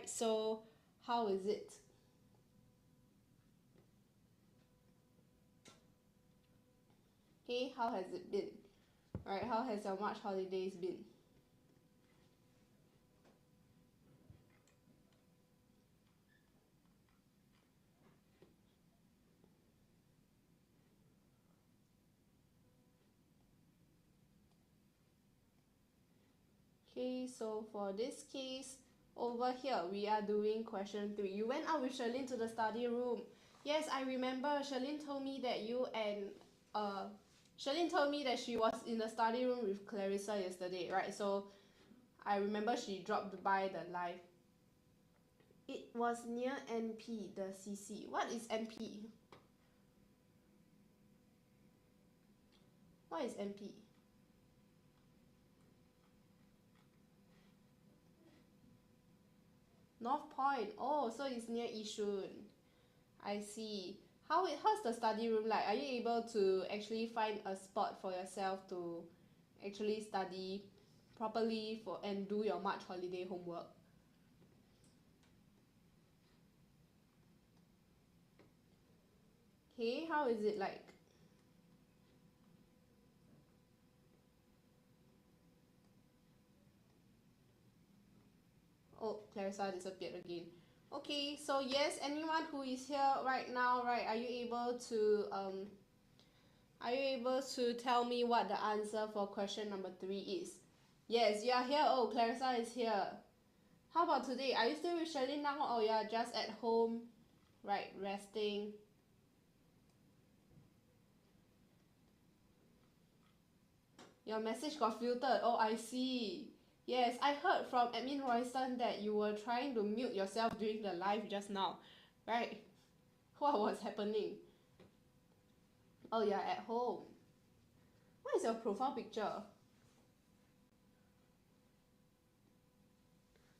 right? So how is it? Okay, how has it been? Alright, how has your March holidays been? Okay, so for this case, over here, we are doing question 3. You went out with Charlene to the study room. Yes, I remember Charlene told me that Charlene told me that she was in the study room with Clarissa yesterday, right? So I remember she dropped by the live. It was near NP, the CC. What is NP? What is NP? North Point. Oh, so it's near Yishun. I see. How's the study room like? Are you able to actually find a spot for yourself to actually study properly and do your March holiday homework? Okay, how is it like? Oh, Clarissa disappeared again. Okay, so yes, anyone who is here right now, right, are you able to tell me what the answer for question number 3 is? Yes, you are here. Oh, Clarissa is here. How about today? Are you still with Charlene now, or you are just at home, right, resting? Your message got filtered. Oh, I see. Yes, I heard from admin Royston that you were trying to mute yourself during the live just now, right? What was happening? Oh, you're at home. What is your profile picture?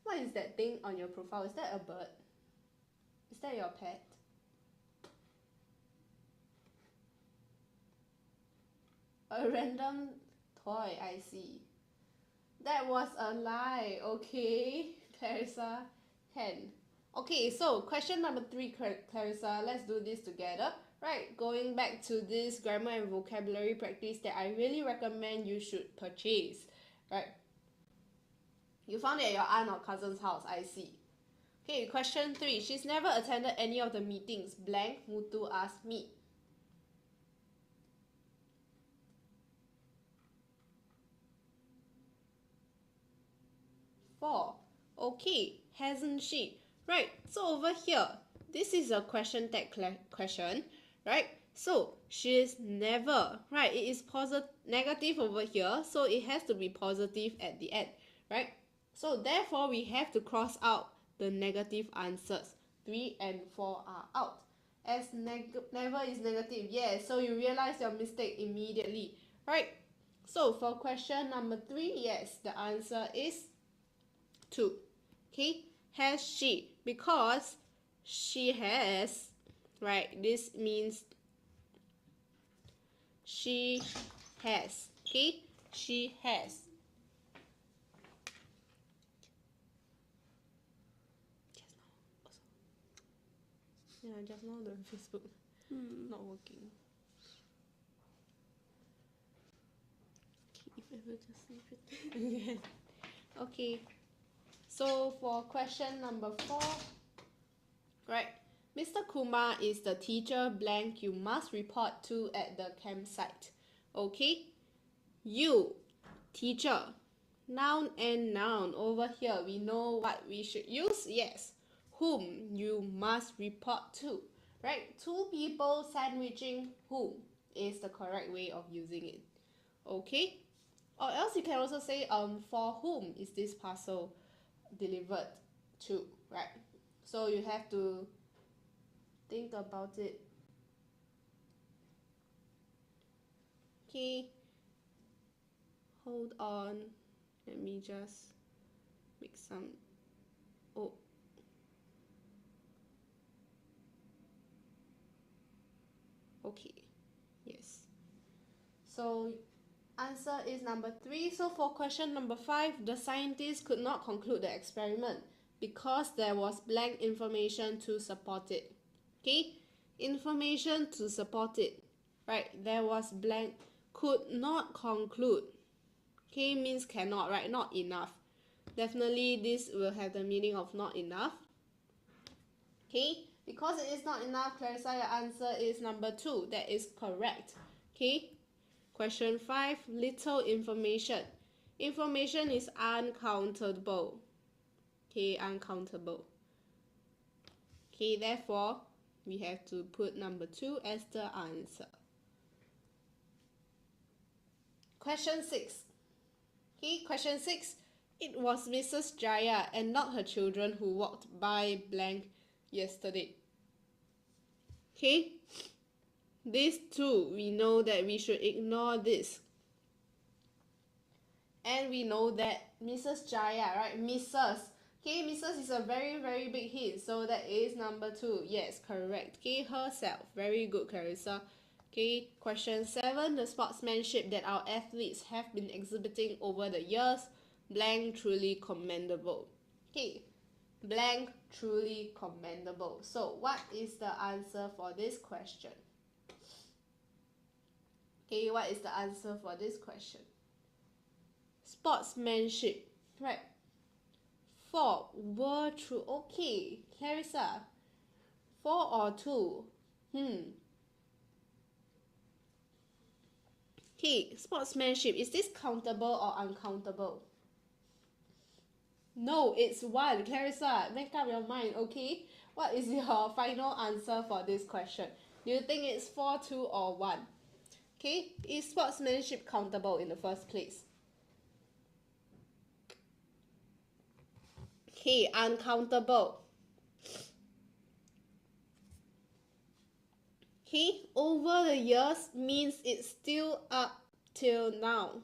What is that thing on your profile? Is that a bird? Is that your pet? A random toy, I see. That was a lie, okay, Clarissa? Can. Okay, so question number 3, Clarissa, let's do this together. Right, going back to this grammar and vocabulary practice that I really recommend you should purchase, right? You found it at your aunt or cousin's house, I see. Okay, question 3, she's never attended any of the meetings. Blank Mutu asked me. Four. Okay, hasn't she? Right, so over here, this is a question tag question, right? So, she's never, right? It is negative over here, so it has to be positive at the end, right? So, therefore, we have to cross out the negative answers. 3 and 4 are out. As never is negative, yes, so you realize your mistake immediately, right? So, for question number 3, yes, the answer is 2. Okay, has she? Because she has, right? This means she has. Okay, she has. Just now the Facebook not working. Okay, if I will just leave it. Okay. So for question number 4, right, Mr. Kumar is the teacher blank you must report to at the campsite. Okay, you, teacher, noun and noun. Over here, we know what we should use. Yes, whom you must report to, right? 2 people sandwiching whom is the correct way of using it. Okay, or else you can also say for whom is this parcel delivered to, right? So you have to think about it. Okay, hold on, let me just make some. Oh, okay, yes, so answer is number 3. So for question number 5, the scientists could not conclude the experiment. because there was blank information to support it. Okay, information to support it, right? There was blank, could not conclude. Okay, means cannot, right? Not enough. Definitely this will have the meaning of not enough. Okay, because it is not enough, Clarissa, your answer is number 2. That is correct. Okay, question 5, little information. Information is uncountable. Okay, uncountable. Okay, therefore, we have to put number 2 as the answer. Question 6. Okay, question 6. It was Mrs. Jaya and not her children who walked by blank yesterday. Okay, these two, we know that we should ignore this. And we know that Mrs. Jaya, right? Mrs. Okay, Mrs. is a very, very big hint. So that is number 2. Yes, correct. Okay, herself. Very good, Clarissa. Okay, question 7. The sportsmanship that our athletes have been exhibiting over the years. Blank, truly commendable. Okay, blank, truly commendable. So what is the answer for this question? Okay, what is the answer for this question? Sportsmanship, right? 4 were true. Okay, Clarissa, 4 or 2? Okay, sportsmanship, is this countable or uncountable? No, it's 1. Clarissa, make up your mind, okay? What is your final answer for this question? Do you think it's 4, 2, or 1? Okay, is sportsmanship countable in the first place? Okay, uncountable. Okay, over the years means it's still up till now.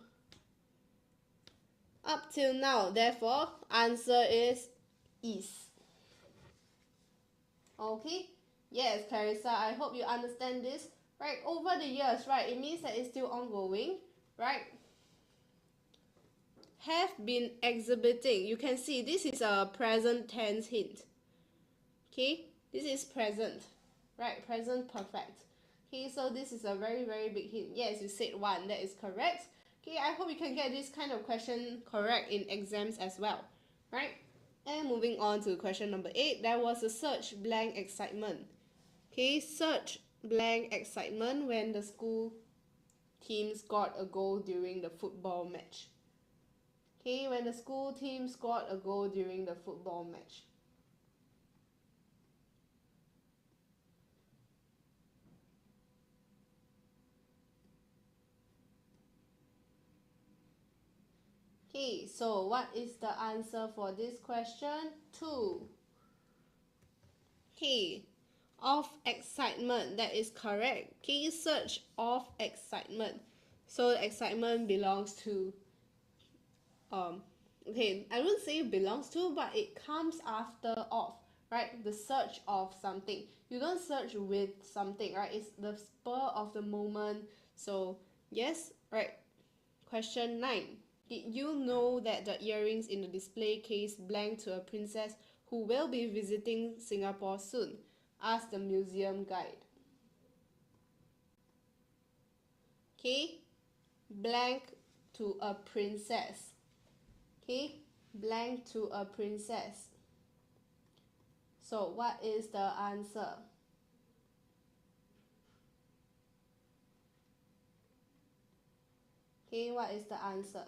Up till now, therefore, answer is. Okay, yes, Clarissa, I hope you understand this. Right, over the years, right, it means that it's still ongoing, right? Have been exhibiting. You can see this is a present tense hint. Okay, this is present, right? Present perfect. Okay, so this is a very, very big hint. Yes, you said 1. That is correct. Okay, I hope you can get this kind of question correct in exams as well, right? And moving on to question number 8, there was a search blank excitement. Okay, search blank excitement when the school team scored a goal during the football match. Okay, when the school team scored a goal during the football match. Okay, so what is the answer for this question? 2. Okay, of excitement, that is correct. Okay, search of excitement. So excitement belongs to, okay, I wouldn't say belongs to, but it comes after of, right? The search of something. You don't search with something, right? It's the spur of the moment. So yes, right. Question 9. Did you know that the earrings in the display case belong to a princess who will be visiting Singapore soon? Ask the museum guide. Okay, blank to a princess. Okay, blank to a princess. So what is the answer? Okay, what is the answer?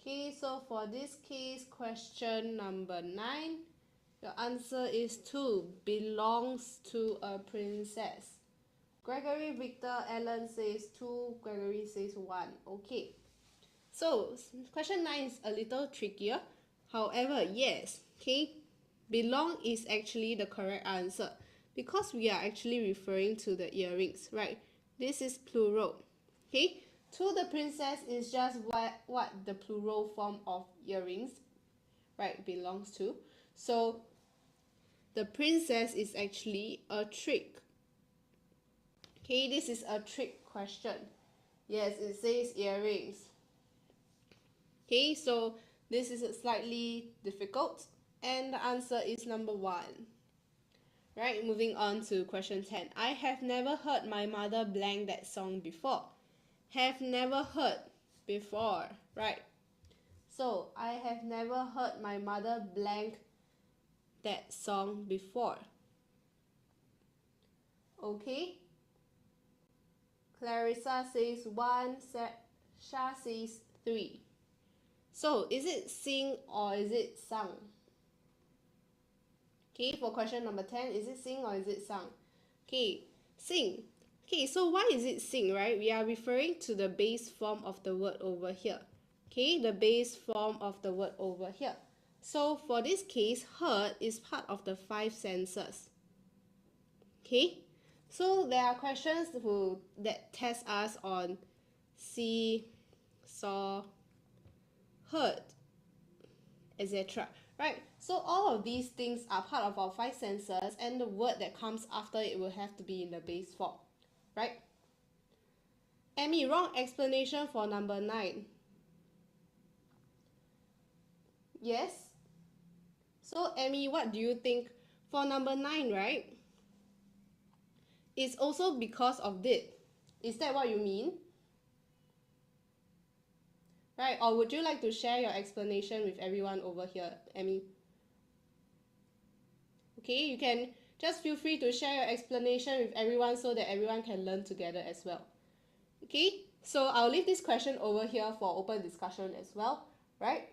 Okay, so for this case, question number 9, your answer is 2, belongs to a princess. Gregory, Victor, Alan says 2, Gregory says 1. Okay, so question 9 is a little trickier. However, yes, okay, belong is actually the correct answer because we are actually referring to the earrings, right? This is plural, okay? To the princess is just what the plural form of earrings, right, belongs to. So the princess is actually a trick. Okay, this is a trick question. Yes, it says earrings. Okay, so this is slightly difficult, and the answer is number 1. Right, moving on to question 10. I have never heard my mother blank that song before. Have never heard before, right? So, I have never heard my mother blank that song before. Okay. Clarissa says 1, Shah says 3. So, is it sing or is it sung? Okay, for question number 10, is it sing or is it sung? Okay, sing. Okay, so why is it sing, right? We are referring to the base form of the word over here. Okay, the base form of the word over here. So for this case, heard is part of the 5 senses. Okay, so there are questions that test us on see, saw, heard, etc. Right? So all of these things are part of our 5 senses, and the word that comes after it will have to be in the base form. Right? Emmy, wrong explanation for number 9. Yes? So Emmy, what do you think for number 9, right? It's also because of did. Is that what you mean? Right? Or would you like to share your explanation with everyone over here, Emmy? Okay, you can just feel free to share your explanation with everyone so that everyone can learn together as well. Okay, so I'll leave this question over here for open discussion as well, right?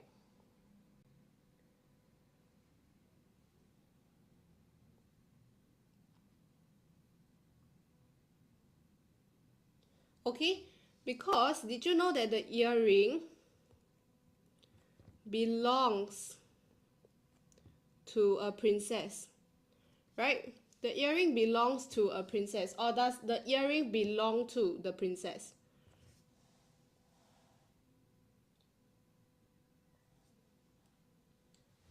Okay, because did you know that the earring belongs to a princess, right? The earring belongs to a princess, or does the earring belong to the princess?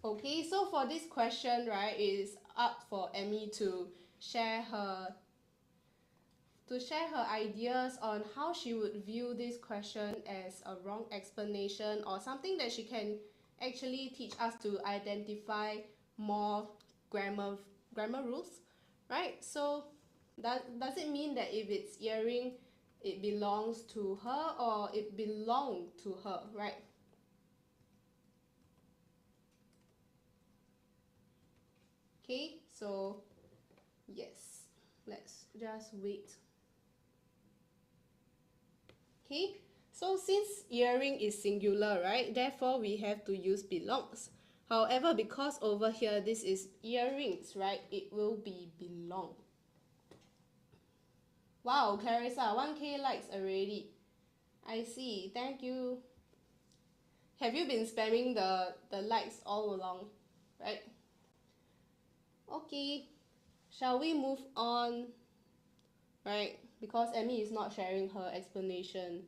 Okay, so for this question, right, it is up for Emmy to share her ideas on how she would view this question as a wrong explanation or something that she can actually teach us to identify more grammar rules, right? So does it mean that if it's earring, it belongs to her or it belonged to her, right? Okay, so yes, let's just wait. Okay, so since earring is singular, right, therefore we have to use belongs. However, because over here this is earrings, right, it will be belong. Wow, Clarissa, 1K likes already. I see, thank you. Have you been spamming the likes all along, right? Okay, shall we move on, right? Because Emmy is not sharing her explanation.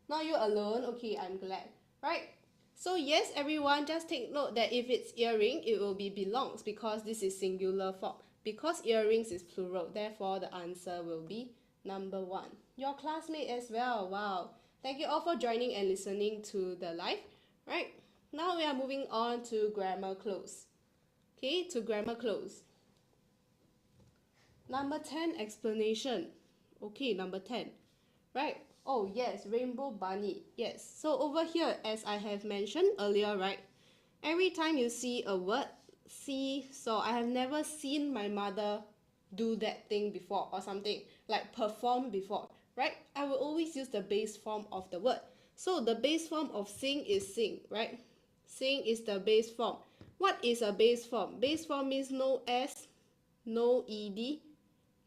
Not you alone? Okay, I'm glad. Right? So yes, everyone, just take note that if it's earring, it will be belongs because this is singular form. Because earrings is plural, therefore the answer will be number 1. Your classmate as well. Wow. Thank you all for joining and listening to the live. Right? Now we are moving on to grammar close. Okay, to grammar close. Number 10, explanation. Okay, number 10. Right? Oh yes, rainbow bunny. Yes. So over here, as I have mentioned earlier, right? Every time you see a word, see, so I have never seen my mother do that thing before or something, like perform before, right? I will always use the base form of the word. So the base form of sing is sing, right? Sing is the base form. What is a base form? Base form means no S, no ED,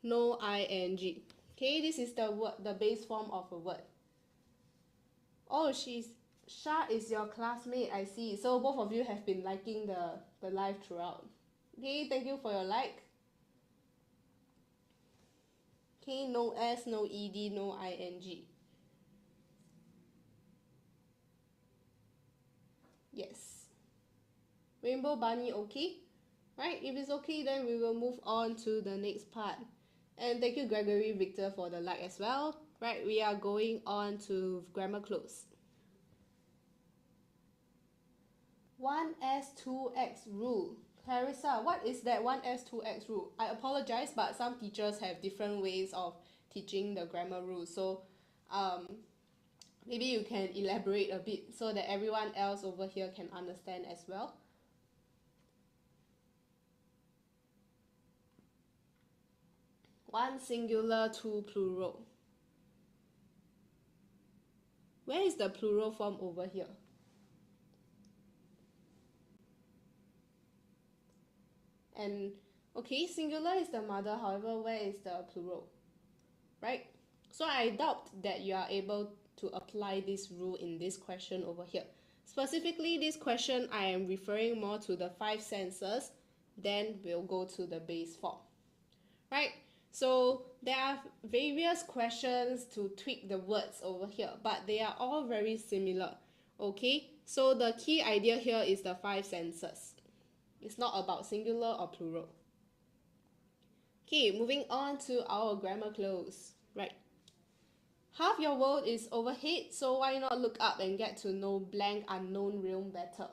no ING. Okay, this is the word, the base form of a word. Oh, Shah is your classmate, I see. So both of you have been liking the live throughout. Okay, thank you for your like. Okay, no S, no ED, no ING. Yes. Rainbow bunny, okay? Right? If it's okay, then we will move on to the next part. And thank you, Gregory Victor, for the like as well. Right, we are going on to grammar close. 1S2X rule. Clarissa, what is that 1S2X rule? I apologize, but some teachers have different ways of teaching the grammar rule. So maybe you can elaborate a bit so that everyone else over here can understand as well. One singular, two plural. Where is the plural form over here? And okay, singular is the mother, however, where is the plural? Right? So I doubt that you are able to apply this rule in this question over here. Specifically, this question, I am referring more to the 5 senses, then we'll go to the base form. Right? So there are various questions to tweak the words over here, but they are all very similar. Okay? So the key idea here is the 5 senses. It's not about singular or plural. Okay, moving on to our grammar close. Right. Half your world is overhead, so why not look up and get to know blank unknown realm better?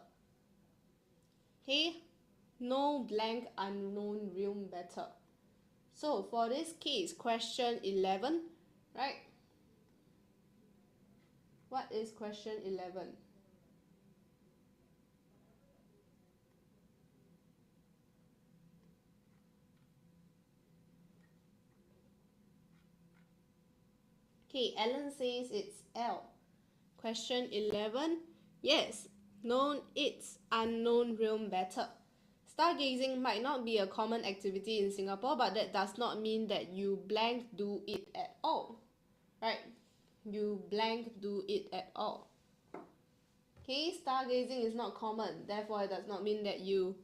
Okay, know blank unknown realm better. So for this case, question 11, right? What is question 11? Okay, Alan says it's L. Question 11. Yes, known its unknown realm better. Stargazing might not be a common activity in Singapore, but that does not mean that you blank do it at all. Right? You blank do it at all. Okay, stargazing is not common, therefore it does not mean that you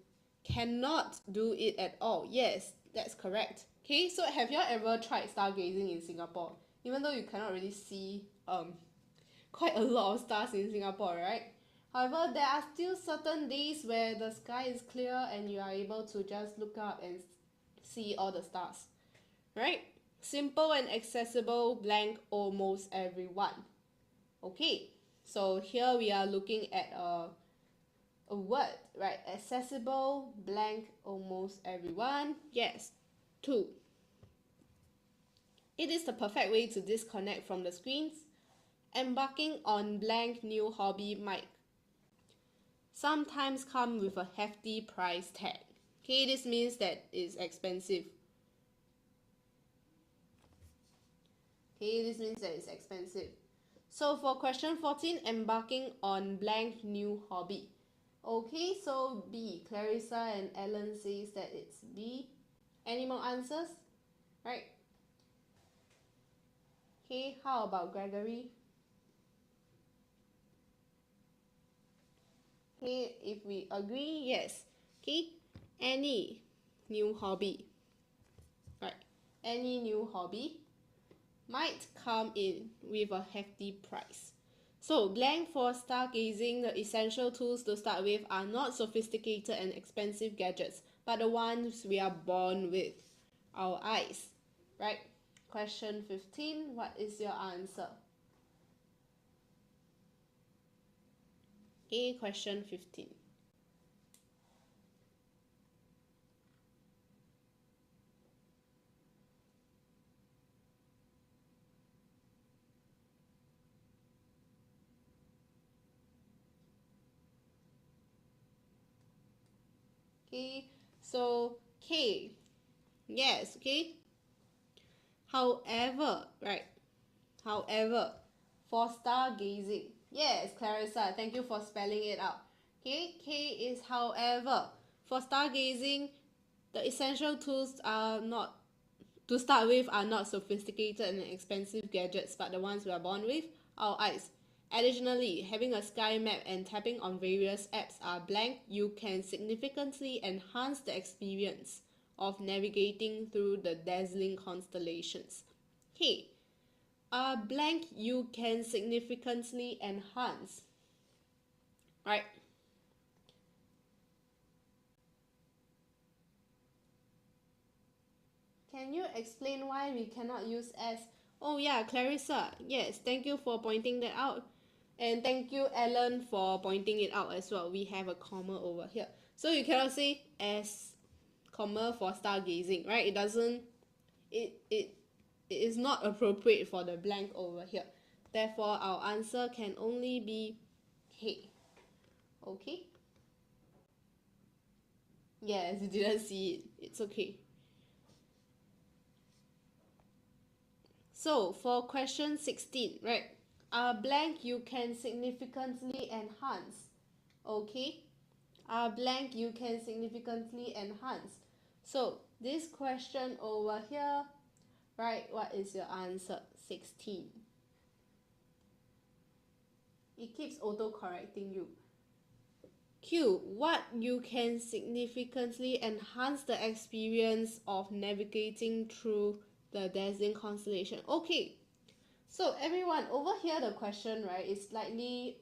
cannot do it at all. Yes, that's correct. Okay, so have you ever tried stargazing in Singapore? Even though you cannot really see quite a lot of stars in Singapore, right? However, there are still certain days where the sky is clear and you are able to just look up and see all the stars, right? Simple and accessible, blank almost everyone. Okay, so here we are looking at a word, right? Accessible, blank almost everyone. Yes, 2. It is the perfect way to disconnect from the screens. Embarking on blank new hobby might sometimes come with a hefty price tag. Okay, this means that it's expensive. Okay, this means that it's expensive. So for question 14, embarking on blank new hobby. Okay, so B. Clarissa and Ellen says that it's B. Any more answers? Right? Okay, how about Gregory? Okay, if we agree, yes. Okay, any new hobby. Right, any new hobby might come in with a hefty price. So blank for stargazing, the essential tools to start with are not sophisticated and expensive gadgets, but the ones we are born with, our eyes. Right? Question 15, what is your answer? Okay, question 15. Okay, so K. Yes, okay. However, right? However, for stargazing. Yes, Clarissa, thank you for spelling it out. Okay, K is however. For stargazing, the essential tools are not, to start with, are not sophisticated and expensive gadgets, but the ones we are born with, our eyes. Additionally, having a sky map and tapping on various apps are blank, you can significantly enhance the experience of navigating through the dazzling constellations. Okay, blank you can significantly enhance. Right? can you explain why we cannot use S? Oh yeah, Clarissa. Yes, thank you for pointing that out. And thank you, Ellen, for pointing it out as well. We have a comma over here. So you cannot say S, comma for stargazing, right? It doesn't, it is not appropriate for the blank over here. Therefore, our answer can only be hey. Okay? Yes, you didn't see it. It's okay. So, for question 16, right? A blank you can significantly enhance. Okay? A blank you can significantly enhance. So, this question over here, right? What is your answer? 16. It keeps auto-correcting you. Q. What you can significantly enhance the experience of navigating through the dazzling constellation. Okay, so everyone, over here the question, right, is slightly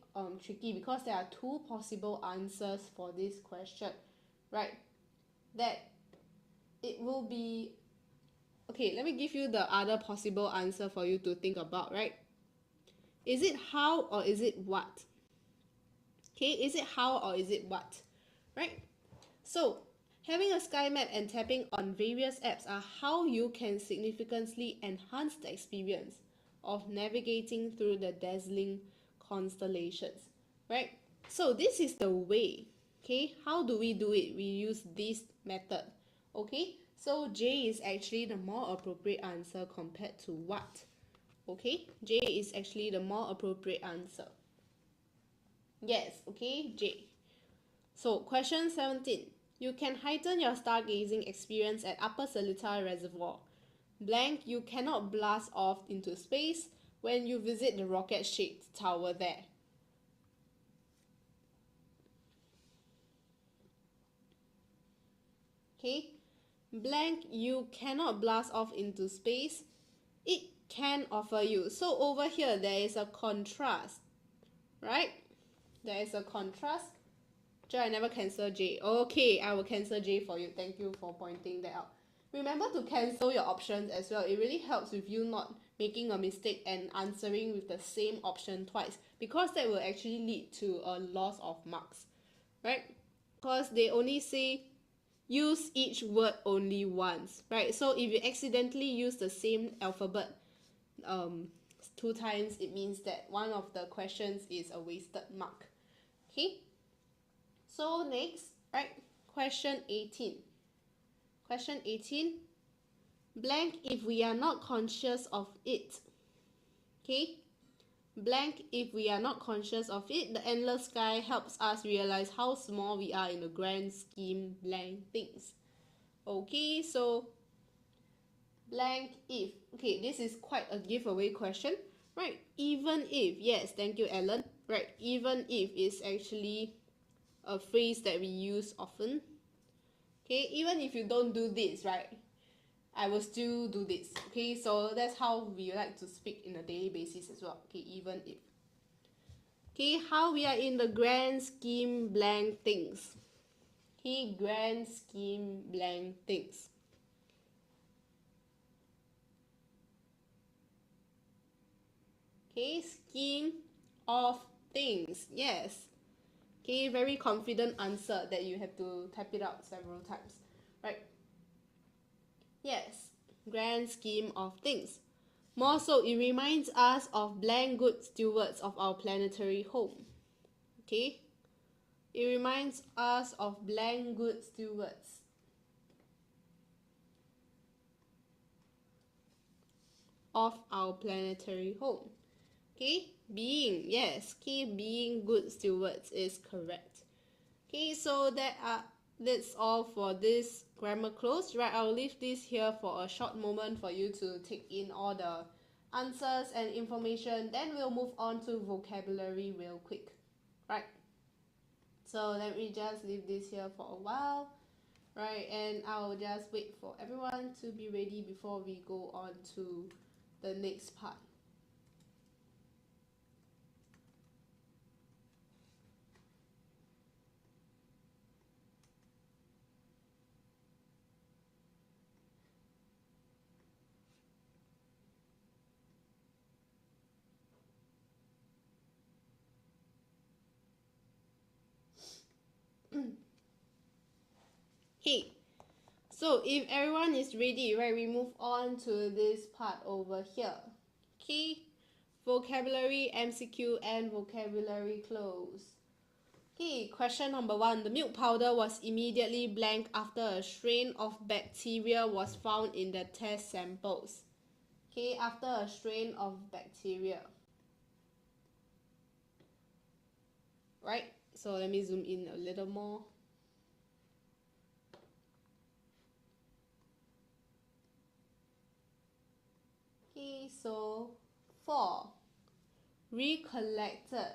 tricky because there are two possible answers for this question, right? That it will be, okay, let me give you the other possible answer for you to think about, right? Is it how or is it what? Okay, is it how or is it what? Right? So, having a sky map and tapping on various apps are how you can significantly enhance the experience of navigating through the dazzling constellations. Right? So, this is the way. Okay, how do we do it? We use this method. Okay, so J is actually the more appropriate answer compared to what. Okay, J is actually the more appropriate answer. Yes, okay, J. So, question 17. You can heighten your stargazing experience at Upper Seletar Reservoir. Blank, you cannot blast off into space when you visit the rocket-shaped tower there. Okay, blank, you cannot blast off into space. It can offer you. So over here, there is a contrast, right? There is a contrast. J, I never cancel J. Okay, I will cancel J for you. Thank you for pointing that out. Remember to cancel your options as well. It really helps with you not making a mistake and answering with the same option twice, because that will actually lead to a loss of marks, right? Because they only say use each word only once, right? So if you accidentally use the same alphabet 2 times, it means that one of the questions is a wasted mark. Okay? So next, right, question 18. Question 18, blank if we are not conscious of it. Okay? Blank if we are not conscious of it, the endless sky helps us realize how small we are in the grand scheme blank things. Okay, so blank if. Okay, this is quite a giveaway question, right? Even if, yes, thank you, Ellen. Right, even if is actually a phrase that we use often. Okay, even if you don't do this, right, I will still do this. Okay, so that's how we like to speak in a daily basis as well. Okay, even if. Okay, how we are in the grand scheme blank things. Okay, grand scheme blank things. Okay, scheme of things. Yes. Okay, very confident answer that you have to type it out several times. Right? Yes, grand scheme of things. More so, it reminds us of blank good stewards of our planetary home. Okay? It reminds us of blank good stewards of our planetary home. Okay? Being, yes. Okay, being good stewards is correct. Okay, so that's all for this grammar close. Right, I'll leave this here for a short moment for you to take in all the answers and information. Then we'll move on to vocabulary real quick. Right, so let me just leave this here for a while. Right, and I'll just wait for everyone to be ready before we go on to the next part. Okay, so if everyone is ready, right, we move on to this part over here. Okay, vocabulary, MCQ, and vocabulary close. Okay, question number 1. The milk powder was immediately blank after a strain of bacteria was found in the test samples. Okay, after a strain of bacteria. Right, so let me zoom in a little more. Okay, so 4. Recollected.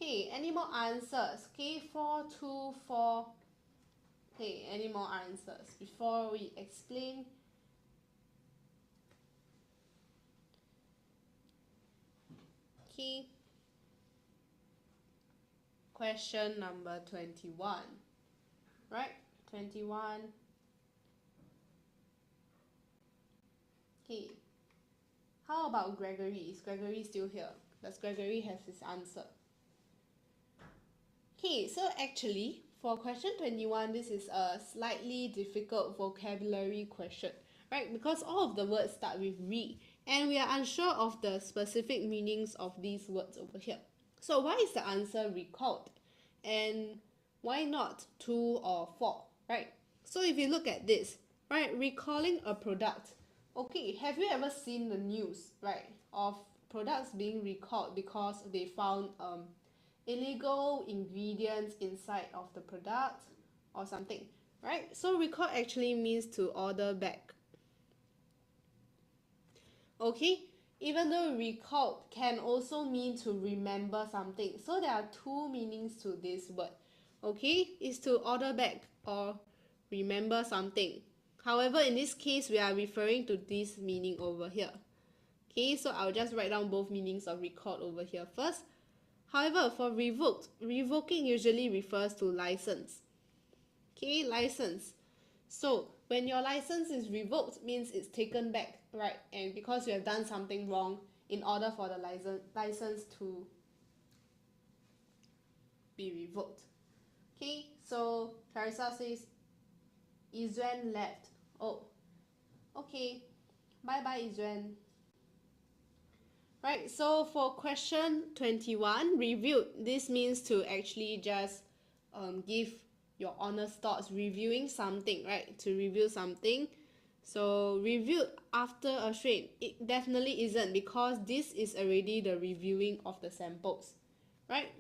Okay, any more answers? Okay, 4, 2, 4. Okay, any more answers before we explain? Okay. Question number 21. Right? 21. Okay. How about Gregory? Is Gregory still here? Does Gregory have his answer? Okay, so actually, for question 21, this is a slightly difficult vocabulary question, right? Because all of the words start with re, and we are unsure of the specific meanings of these words over here. So why is the answer recalled? And why not 2 or 4, right? So if you look at this, right, recalling a product. Okay, have you ever seen the news, right, of products being recalled because they found illegal ingredients inside of the product or something, right? So recall actually means to order back. Okay, even though recalled can also mean to remember something. So there are 2 meanings to this word. Okay, is to order back or remember something. However, in this case, we are referring to this meaning over here. Okay, so I'll just write down both meanings of recalled over here first. However, for revoked, revoking usually refers to license. Okay, license. So when your license is revoked, means it's taken back, right? And because you have done something wrong, in order for the license to be revoked. Okay, so Clarissa says, Izuen left. Oh, okay. Bye-bye, Izuen. Right, so for question 21, reviewed, this means to actually just give your honest thoughts, reviewing something, right? To review something. So reviewed after a strain, it definitely isn't, because this is already the reviewing of the samples, right?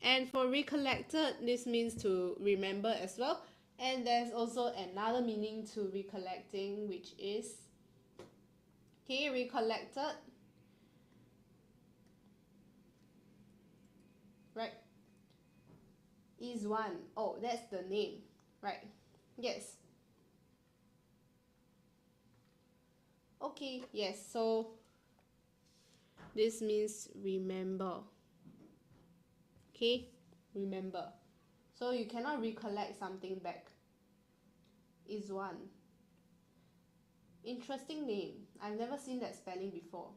And for recollected, this means to remember as well. And there's also another meaning to recollecting, which is, okay, recollected, right, is one. Oh, that's the name, right? Yes. Okay, yes, so this means remember. Okay, remember. So you cannot recollect something back. Is one. Interesting name. I've never seen that spelling before.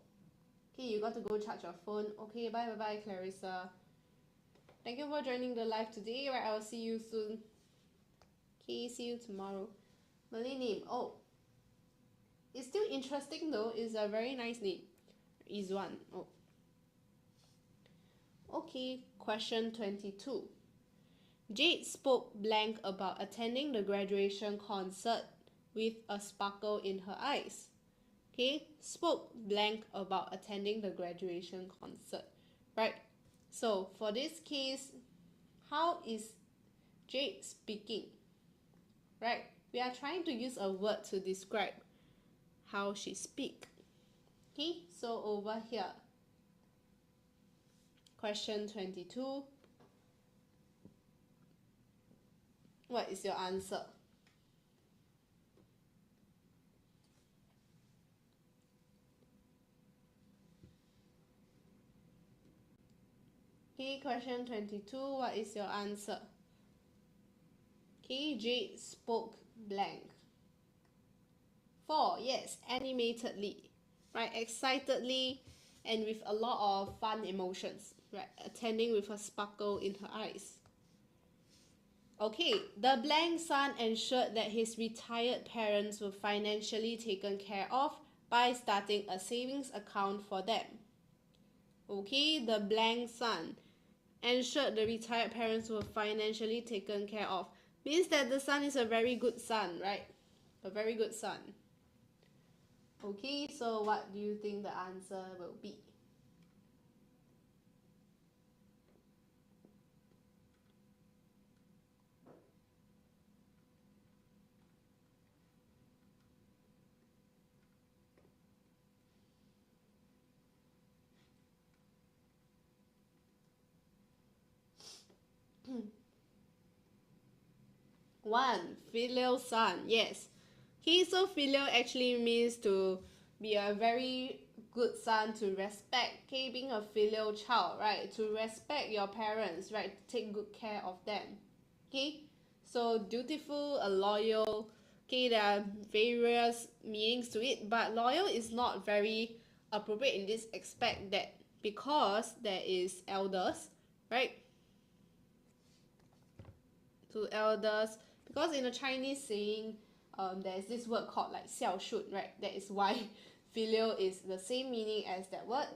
Okay, you got to go charge your phone. Okay, bye bye bye, Clarissa. Thank you for joining the live today. Right, I will see you soon. Okay, see you tomorrow. Malay name. Oh, it's still interesting though. It's a very nice name. Izwan. Oh. Okay, question 22. Jade spoke blank about attending the graduation concert with a sparkle in her eyes. Okay, spoke blank about attending the graduation concert. Right, so for this case, how is Jade speaking? Right, we are trying to use a word to describe how she speak. Okay, so over here, question 22. What is your answer? Okay, question 22. What is your answer? Okay, Jade spoke blank. 4. Yes, animatedly. Right, excitedly and with a lot of fun emotions. Right, attending with a sparkle in her eyes. Okay, the blank son ensured that his retired parents were financially taken care of by starting a savings account for them. Okay, the blank son ensured the retired parents were financially taken care of. Means that the son is a very good son, right? A very good son. Okay, so what do you think the answer will be? One, filial son. Yes. Okay, so filial actually means to be a very good son, to respect. Okay, being a filial child, right? To respect your parents, right? To take good care of them. Okay, so dutiful, a loyal. Okay, there are various meanings to it, but loyal is not very appropriate in this aspect, that because there is elders, right? To elders, because in a Chinese saying, there's this word called like 孝顺, right? That is why filial is the same meaning as that word,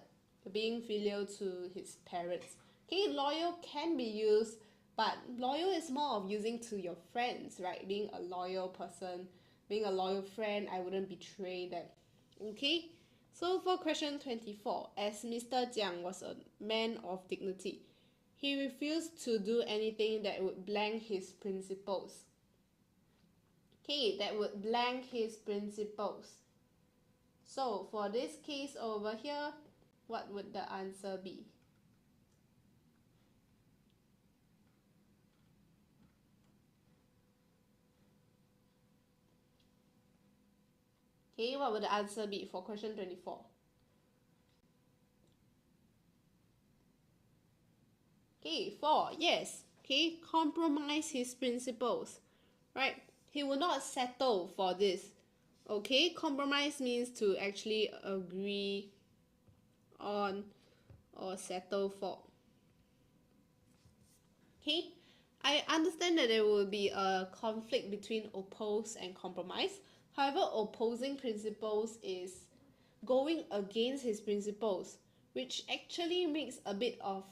being filial to his parents. Okay, loyal can be used, but loyal is more of using to your friends, right? Being a loyal person, being a loyal friend, I wouldn't betray them. Okay, so for question 24, as Mr. Jiang was a man of dignity, he refused to do anything that would blank his principles. Okay, that would blank his principles. So for this case over here, what would the answer be? Okay, what would the answer be for question 24? Okay, 4, yes. Okay, compromise his principles, right? He will not settle for this. Okay, compromise means to actually agree on or settle for. Okay, I understand that there will be a conflict between oppose and compromise. However, opposing principles is going against his principles, which actually makes a bit of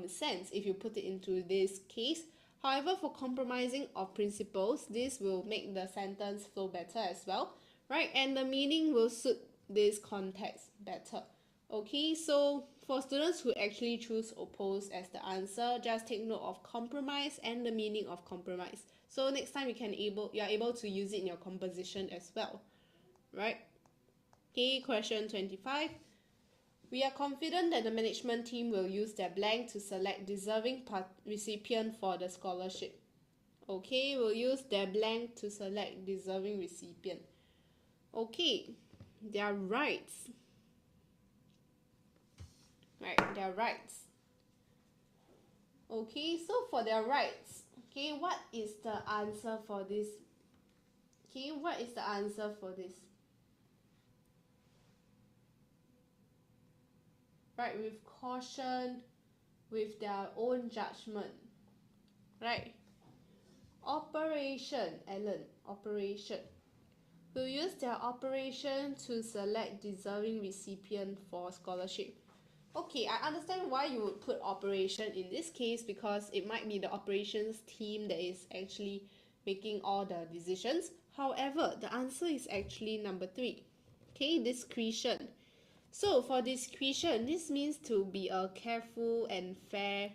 sense if you put it into this case. However, for compromising of principles, this will make the sentence flow better as well, right? And the meaning will suit this context better. Okay, so for students who actually choose oppose as the answer, just take note of compromise and the meaning of compromise. So next time you are able to use it in your composition as well, right? Okay, question 25. We are confident that the management team will use their blank to select deserving recipient for the scholarship. Okay, we'll use their blank to select deserving recipient. Okay, their rights. Right, their rights. Okay, so for their rights, okay, what is the answer for this? Okay, what is the answer for this? Right, with caution, with their own judgment. Right. Operation, Alan, operation. We'll use their operation to select deserving recipient for scholarship. Okay, I understand why you would put operation in this case, because it might be the operations team that is actually making all the decisions. However, the answer is actually number 3. Okay, discretion. So for discretion, this means to be a careful and fair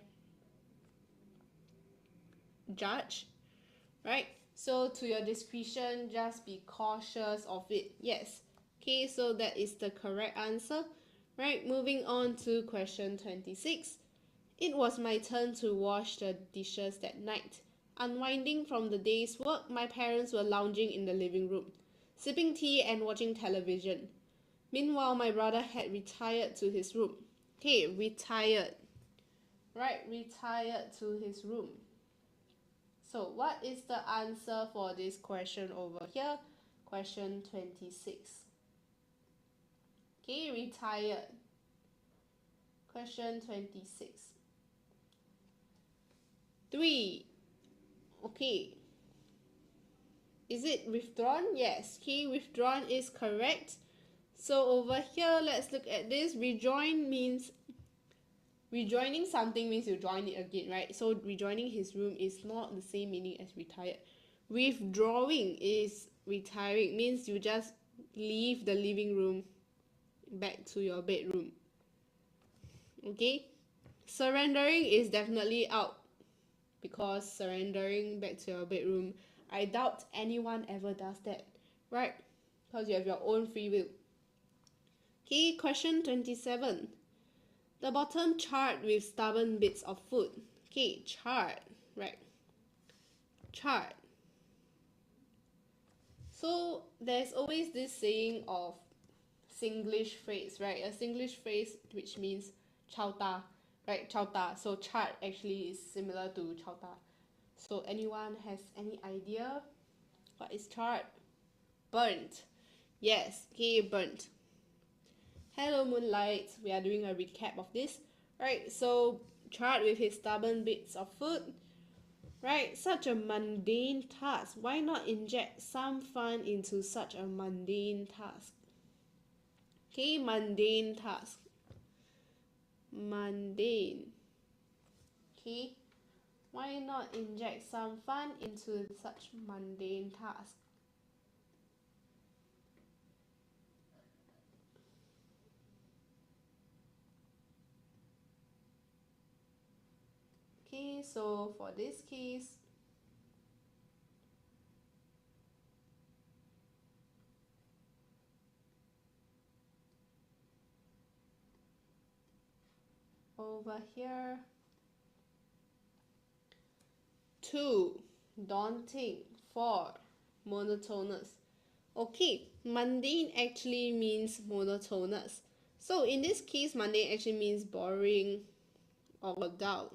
judge, right? So to your discretion, just be cautious of it. Yes. Okay, so that is the correct answer. Right, moving on to question 26. It was my turn to wash the dishes that night. Unwinding from the day's work, my parents were lounging in the living room, sipping tea and watching television. Meanwhile, my brother had retired to his room. Okay, retired. Right, retired to his room. So what is the answer for this question over here? Question 26. Okay, retired. Question 26. 3. Okay. Is it withdrawn? Yes. Okay, withdrawn is correct. So over here, let's look at this. Rejoin means rejoining something means you join it again, right? So rejoining his room is not the same meaning as retired. Withdrawing is retiring, means you just leave the living room back to your bedroom. Okay? Surrendering is definitely out, because surrendering back to your bedroom, I doubt anyone ever does that, right? Because you have your own free will. Okay, question 27. The bottom charred with stubborn bits of food. Okay, charred, right? Charred. So there's always this saying of Singlish phrase, right? A Singlish phrase which means chao ta, right? Chao ta. So charred actually is similar to chao ta. So anyone has any idea what is charred? Burnt. Yes, okay, burnt. Hello Moonlight, we are doing a recap of this. Right, so charred with his stubborn bits of food. Right, such a mundane task. Why not inject some fun into such a mundane task? Okay, mundane task. Mundane. Okay, why not inject some fun into such mundane task? Okay, so for this case, over here, too daunting, for monotonous. Okay, mundane actually means monotonous. So in this case, mundane actually means boring or dull.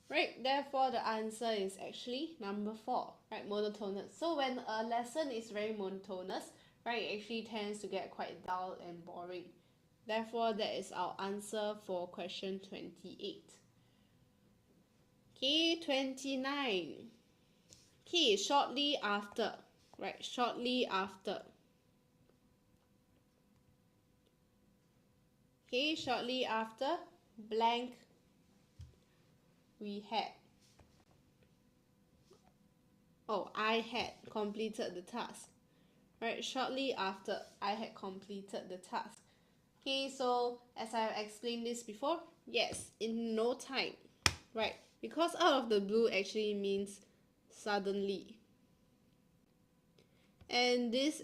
Right, therefore the answer is actually number 4, right, monotonous. So when a lesson is very monotonous, right, it actually tends to get quite dull and boring. Therefore, that is our answer for question 28. Okay, 29. Okay, shortly after, right, shortly after. Okay, shortly after, blank, we had. Oh, I had completed the task. Right, shortly after I had completed the task. Okay, so as I have explained this before, yes, in no time, right? Because out of the blue actually means suddenly. And these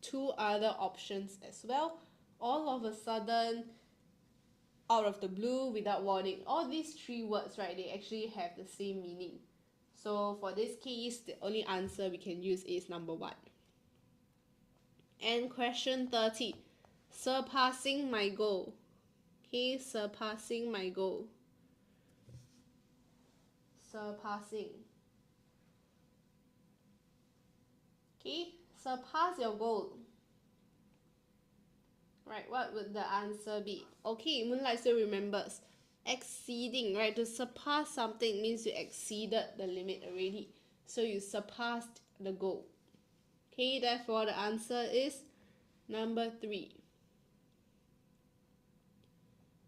two other options as well, all of a sudden, out of the blue, without warning. All these three words, right, they actually have the same meaning. So for this case, the only answer we can use is number 1. And question 30. Surpassing my goal. Okay, surpassing my goal. Surpassing. Okay, surpass your goal. Right, what would the answer be? Okay, Moonlight still remembers. Exceeding, right? To surpass something means you exceeded the limit already. So you surpassed the goal. Okay, therefore the answer is number 3.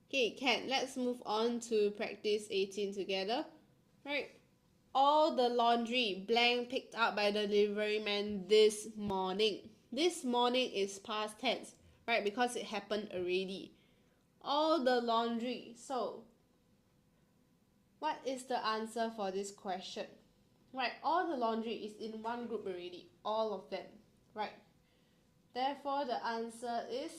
Okay, Ken, let's move on to practice 18 together. Right, all the laundry blank picked up by the delivery man this morning. This morning is past tense, right, because it happened already. All the laundry. So what is the answer for this question? Right, all the laundry is in one group already, all of them, right? Therefore the answer is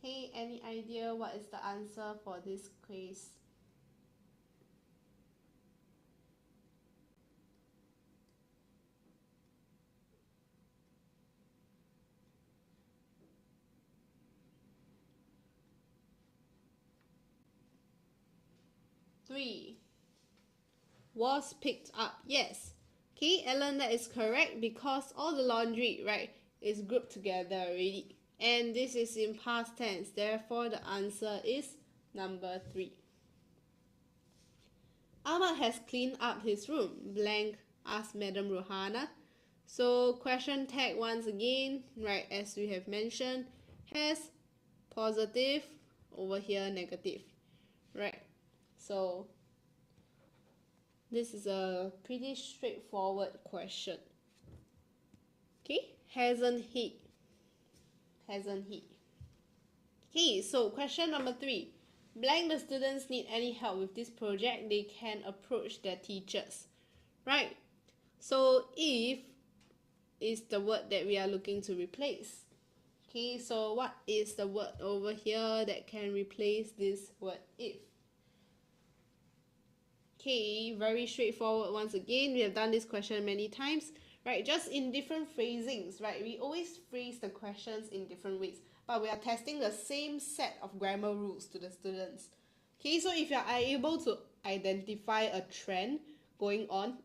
hey, any idea what is the answer for this quiz? Three. Was picked up. Yes. Okay, Ellen, that is correct because all the laundry, right, is grouped together already. And this is in past tense. Therefore, the answer is number 3. Ahmad has cleaned up his room, blank, asked Madam Rohana. So question tag once again, right, as we have mentioned, has positive, over here negative, right? So this is a pretty straightforward question. Okay, hasn't he? Hasn't he? Okay, so question number 3. Blank the students need any help with this project, they can approach their teachers. Right? So if is the word that we are looking to replace. Okay, so what is the word over here that can replace this word if? Okay, very straightforward once again. We have done this question many times, right? Just in different phrasings, right? We always phrase the questions in different ways, but we are testing the same set of grammar rules to the students. Okay, so if you are able to identify a trend going on,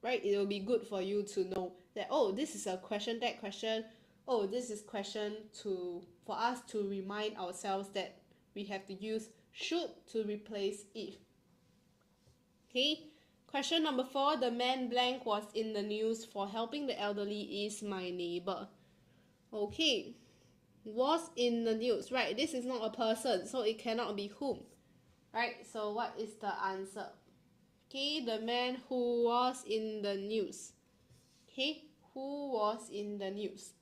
right, it will be good for you to know that, oh, this is a question tag question. Oh, this is question for us to remind ourselves that we have to use should to replace if. Okay, question number 4. The man blank was in the news for helping the elderly is my neighbor. Okay, was in the news, right? This is not a person, so it cannot be whom, right? So what is the answer? Okay, the man who was in the news. Okay, who was in the news?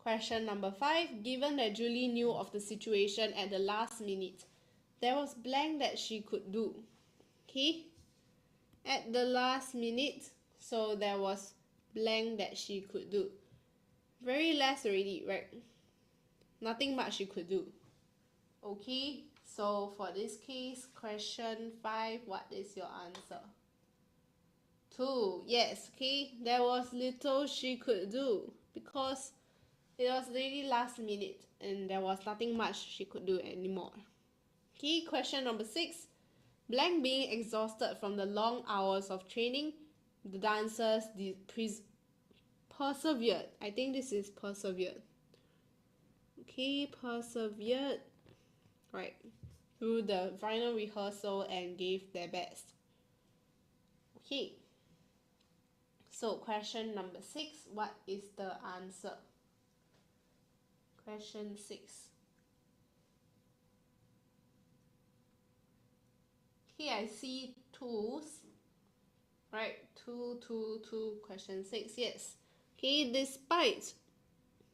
Question number 5. Given that Julie knew of the situation at the last minute, there was blank that she could do. Okay, at the last minute, so there was blank that she could do. Very less already, right? Nothing much she could do. Okay, so for this case, question 5, what is your answer? 2. Yes, okay, there was little she could do because it was really last minute and there was nothing much she could do anymore. Okay, question number 6. Blank being exhausted from the long hours of training, the dancers persevered. I think this is persevered. Okay, persevered, right, through the final rehearsal and gave their best. Okay, so question number 6, what is the answer? Question 6. Okay, I see twos, right? 2, 2, 2, question 6, yes. Okay, despite,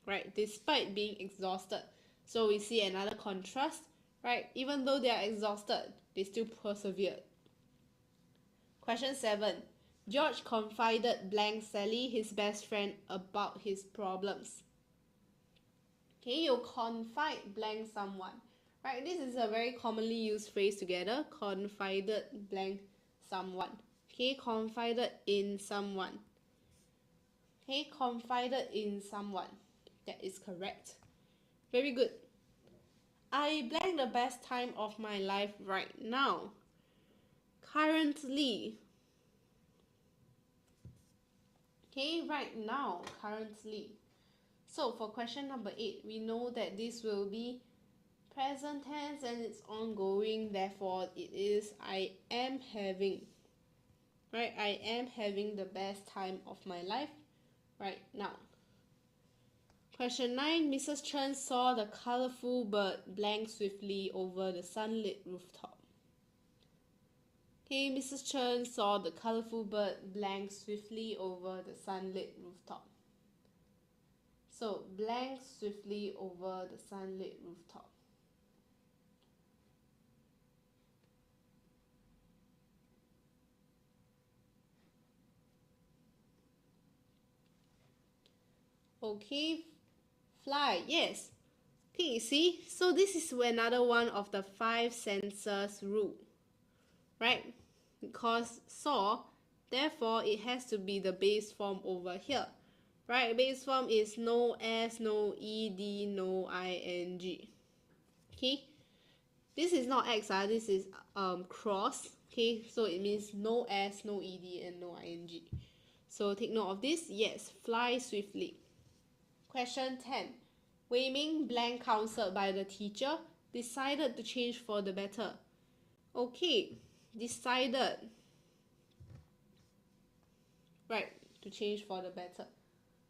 right, despite being exhausted. So we see another contrast, right? Even though they are exhausted, they still persevered. Question 7. George confided blank Sally, his best friend, about his problems. Okay, you confide blank someone. Right, this is a very commonly used phrase together. Confided blank someone. Okay, confided in someone. Okay, confided in someone. That is correct. Very good. I blank the best time of my life right now. Currently. Okay, right now, currently. So for question number 8, we know that this will be present tense and it's ongoing, therefore it is I am having, right? I am having the best time of my life right now. Question 9. Mrs. Chen saw the colorful bird blank swiftly over the sunlit rooftop. Okay, Mrs. Chen saw the colorful bird blank swiftly over the sunlit rooftop. So blank swiftly over the sunlit rooftop. Okay, fly, yes. Okay, see, so this is another one of the 5 senses rule, right? Because saw, therefore it has to be the base form over here, right? Base form is no S, no ED, no ING. Okay, this is not X, this is cross. Okay, so it means no S, no ED, and no ING. So take note of this. Yes, fly swiftly. Question 10. Wei Ming, blank counseled by the teacher, decided to change for the better. Okay, decided, right, to change for the better.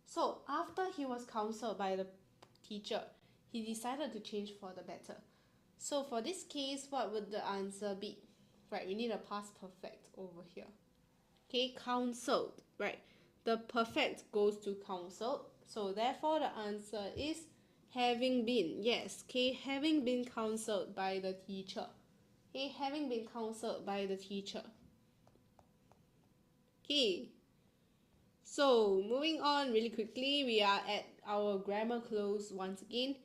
So after he was counseled by the teacher, he decided to change for the better. So for this case, what would the answer be? Right, we need a past perfect over here. Okay, counseled, right? The perfect goes to counseled. So therefore the answer is having been. Yes, okay, having been counseled by the teacher. Okay, having been counseled by the teacher. Okay, so moving on really quickly, we are at our grammar close once again.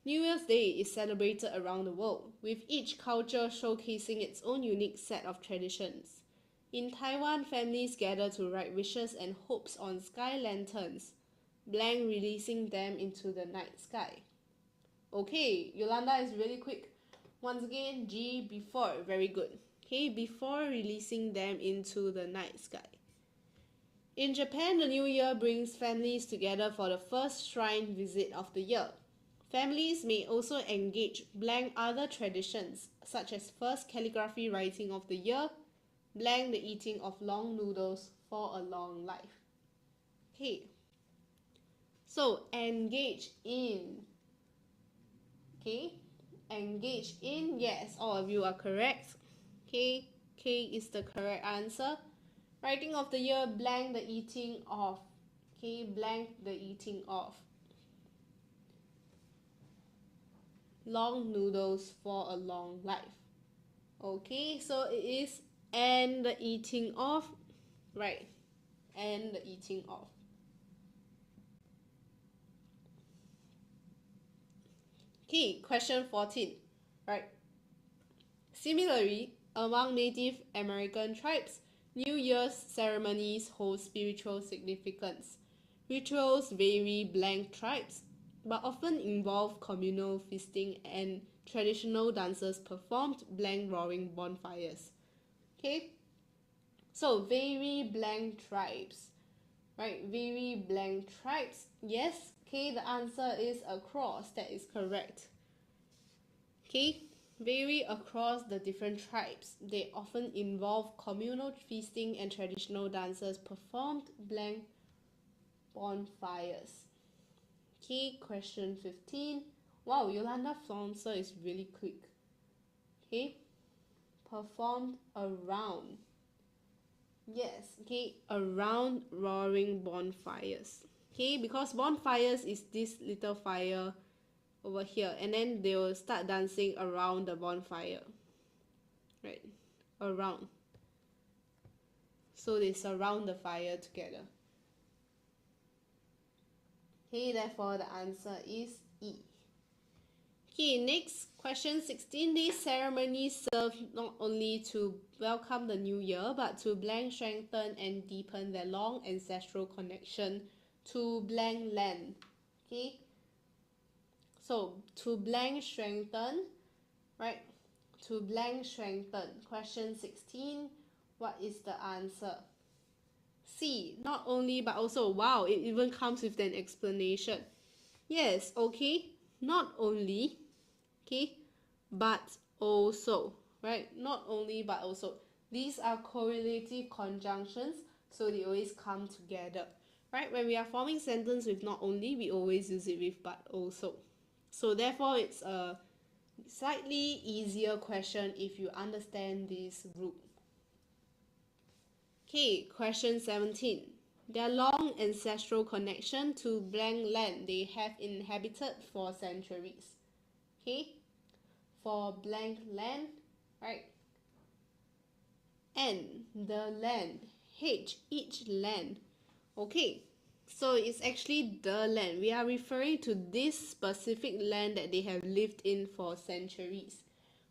New Year's Day is celebrated around the world, with each culture showcasing its own unique set of traditions. In Taiwan, families gather to write wishes and hopes on sky lanterns, blank releasing them into the night sky. Okay, Yolanda is really quick. Once again, G before, very good. Okay, before releasing them into the night sky. In Japan, the New Year brings families together for the first shrine visit of the year. Families may also engage blank other traditions, such as first calligraphy writing of the year, blank the eating of long noodles for a long life. Okay, so engage in. Okay, engage in, yes, all of you are correct. Okay, K is the correct answer. Writing of the year, blank the eating of. Okay, blank the eating of long noodles for a long life. Okay, so it is and the eating of, right, and the eating of. Okay, question 14, right. Similarly, among Native American tribes, New Year's ceremonies hold spiritual significance. Rituals vary blank tribes, but often involve communal feasting and traditional dances performed blank roaring bonfires. Okay, so vary blank tribes, right? Vary blank tribes. Yes, okay, the answer is across. That is correct. Okay, vary across the different tribes. They often involve communal feasting and traditional dances performed blank bonfires. Okay, question 15. Wow, Yolanda Flonser is really quick. Okay, performed around. Yes, okay, around roaring bonfires. Okay, because bonfires is this little fire over here, and then they will start dancing around the bonfire. Right, around. So they surround the fire together. Okay, therefore the answer is E. Okay, next question 16. These ceremonies serve not only to welcome the new year, but to blank strengthen and deepen their long ancestral connection to blank land. Okay, so to blank strengthen, right? To blank strengthen. Question 16. What is the answer? C. Not only but also. Wow, it even comes with an explanation. Yes, okay. Not only, okay, but also, right? Not only but also. These are correlative conjunctions, so they always come together, right? When we are forming sentence with not only, we always use it with but also. So therefore, it's a slightly easier question if you understand this group. Okay, question 17. Their long ancestral connection to blank land they have inhabited for centuries. Okay, for blank land, right? N, the land. H, each land. Okay, so it's actually the land. We are referring to this specific land that they have lived in for centuries.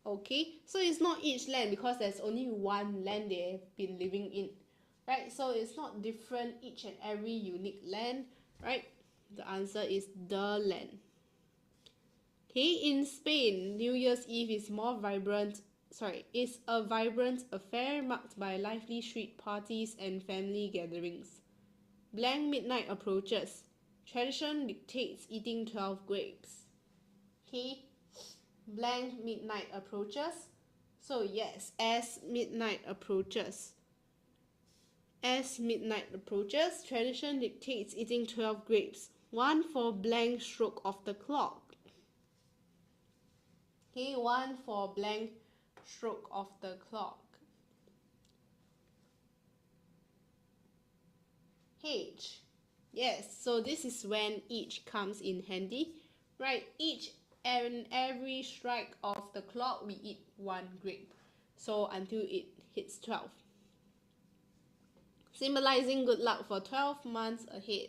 Okay, so it's not each land because there's only one land they have been living in. Right, so it's not different each and every unique land, right? The answer is the land. Okay, in Spain, New Year's Eve is a vibrant affair marked by lively street parties and family gatherings. Blank midnight approaches. Tradition dictates eating 12 grapes. Okay, blank midnight approaches. So yes, as midnight approaches, tradition dictates eating 12 grapes. 1 for blank stroke of the clock. Okay, 1 for blank stroke of the clock. H. Yes, so this is when each comes in handy. Right, each and every strike of the clock we eat 1 grape. So until it hits 12. Symbolizing good luck for 12 months ahead.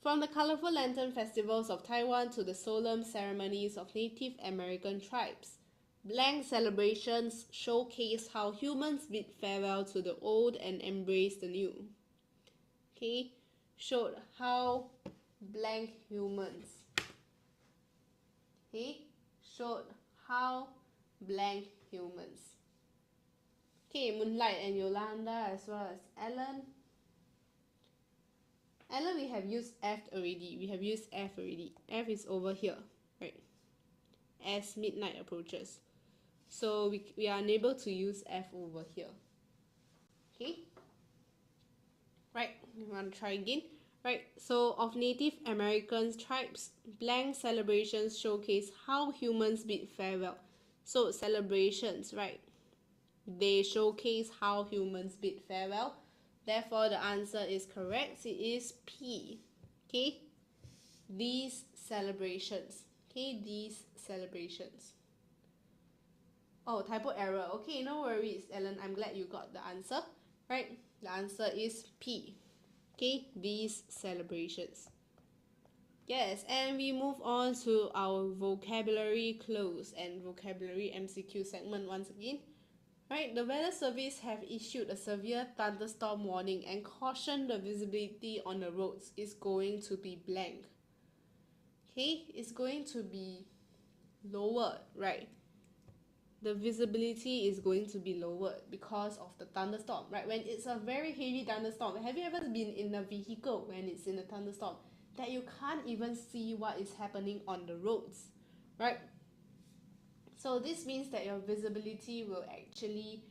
From the colorful lantern festivals of Taiwan to the solemn ceremonies of Native American tribes, blank celebrations showcase how humans bid farewell to the old and embrace the new. Okay, showed how blank humans. Okay, showed how blank humans. Okay, Moonlight and Yolanda as well as Ellen. Ellen, we have used F already. F is over here, right? As midnight approaches. So we are unable to use F over here. Okay? Right, we want to try again. Right, so of Native American tribes, blank celebrations showcase how humans bid farewell. So celebrations, right? They showcase how humans bid farewell. Therefore, the answer is correct. It is P. Okay? These celebrations. Okay, these celebrations. Oh, typo error. Okay, no worries, Ellen. I'm glad you got the answer. Right? The answer is P. Okay, these celebrations. Yes, and we move on to our vocabulary close and vocabulary MCQ segment once again. Right, the Weather Service have issued a severe thunderstorm warning and cautioned the visibility on the roads is going to be blank. Okay, it's going to be lowered, right? The visibility is going to be lowered because of the thunderstorm, right? When it's a very heavy thunderstorm, have you ever been in a vehicle when it's in a thunderstorm that you can't even see what is happening on the roads, right? So this means that your visibility will actually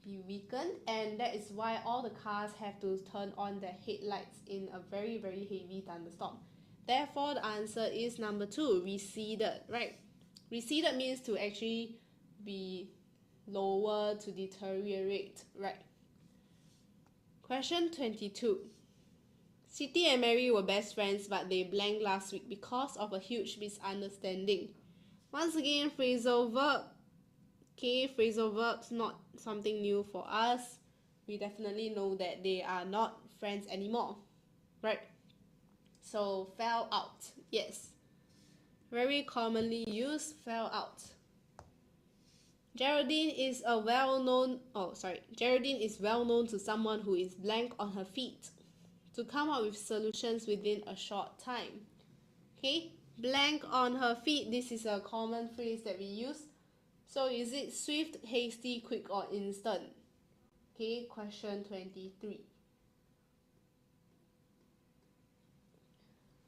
be weakened, and that is why all the cars have to turn on their headlights in a very, very heavy thunderstorm. Therefore, the answer is number 2, receded, right? Receded means to actually be lower, to deteriorate, right? Question 22. Siti and Mary were best friends, but they blanked last week because of a huge misunderstanding. Once again, phrasal verb. Okay, phrasal verbs, not something new for us. We definitely know that they are not friends anymore, right? So, fell out, yes. Very commonly used, fell out. Geraldine is well known to someone who is blank on her feet to come up with solutions within a short time. Okay, blank on her feet, this is a common phrase that we use. So is it swift, hasty, quick, or instant? Okay, question 23.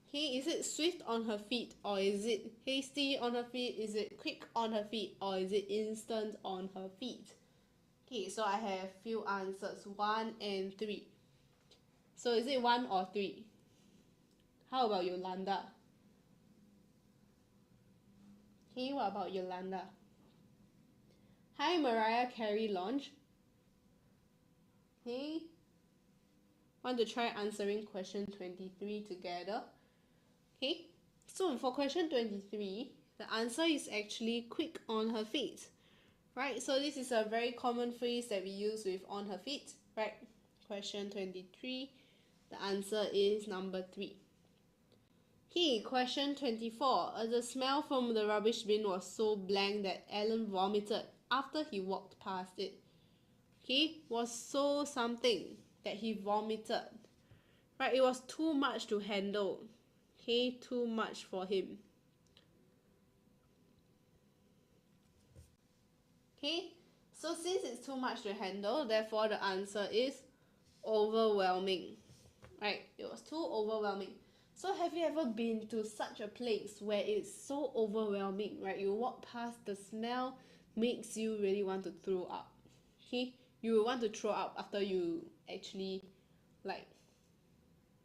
Okay, is it swift on her feet, or is it hasty on her feet? Is it quick on her feet, or is it instant on her feet? Okay, so I have few answers, 1 and 3. So is it 1 or 3? How about Yolanda? Okay, what about Yolanda? Hi, Mariah Carey launch. Okay. Want to try answering question 23 together? Okay. So for question 23, the answer is actually quick on her feet. Right? So this is a very common phrase that we use with on her feet. Right? Question 23, the answer is number 3. Okay, question 24. The smell from the rubbish bin was so blank that Alan vomited after he walked past it. Okay, was so something that he vomited. Right, it was too much to handle. Okay, too much for him. Okay, so since it's too much to handle, therefore the answer is overwhelming. Right, it was too overwhelming. So have you ever been to such a place where it's so overwhelming, right? You walk past, the smell makes you really want to throw up. Okay? You will want to throw up after you actually like